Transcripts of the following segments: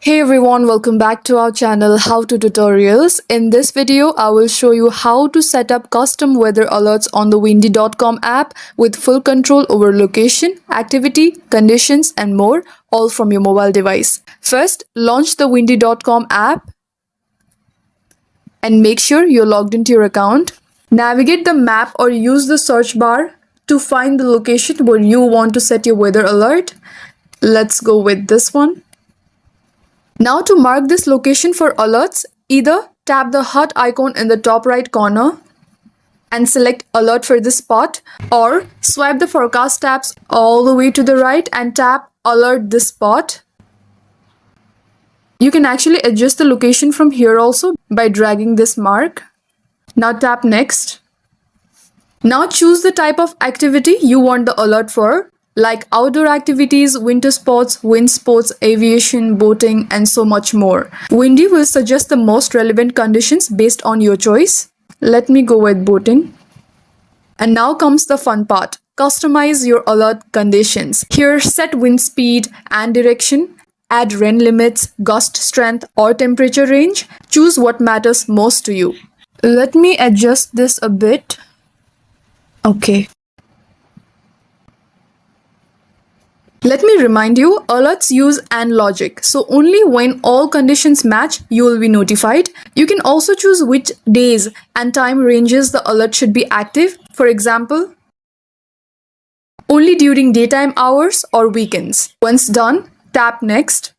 Hey everyone, welcome back to our channel How to Tutorials. In this video, I will show you how to set up custom weather alerts on the windy.com app with full control over location, activity, conditions and more, all from your mobile device. First, launch the windy.com app and make sure you're logged into your account. Navigate the map or use the search bar to find the location where you want to set your weather alert. Let's go with this one. Now to mark this location for alerts, either tap the hut icon in the top right corner and select alert for this spot, or swipe the forecast tabs all the way to the right and tap alert this spot. You can actually adjust the location from here also by dragging this mark. Now tap next. Now choose the type of activity you want the alert for, like outdoor activities, winter sports, wind sports, aviation, boating, and so much more. Windy will suggest the most relevant conditions based on your choice. Let me go with boating. And now comes the fun part. Customize your alert conditions. Here, set wind speed and direction, add rain limits, gust strength, or temperature range. Choose what matters most to you. Let me adjust this a bit. Okay. Let me remind you, alerts use AND logic, so only when all conditions match, you will be notified. You can also choose which days and time ranges the alert should be active. For example, only during daytime hours or weekends. Once done, tap Next.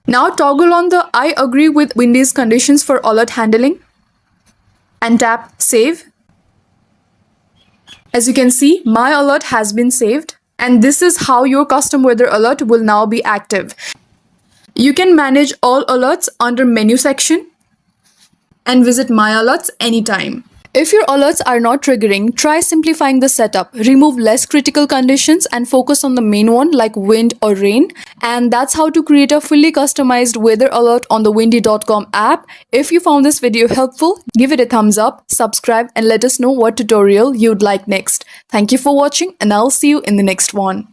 Now toggle on the I agree with Windy's conditions for alert handling and tap Save. As you can see, my alert has been saved. And this is how your custom weather alert will now be active. You can manage all alerts under menu section and visit My Alerts anytime. If your alerts are not triggering, try simplifying the setup. Remove less critical conditions and focus on the main one like wind or rain. And that's how to create a fully customized weather alert on the windy.com app. If you found this video helpful, give it a thumbs up, subscribe, and let us know what tutorial you'd like next. Thank you for watching, and I'll see you in the next one.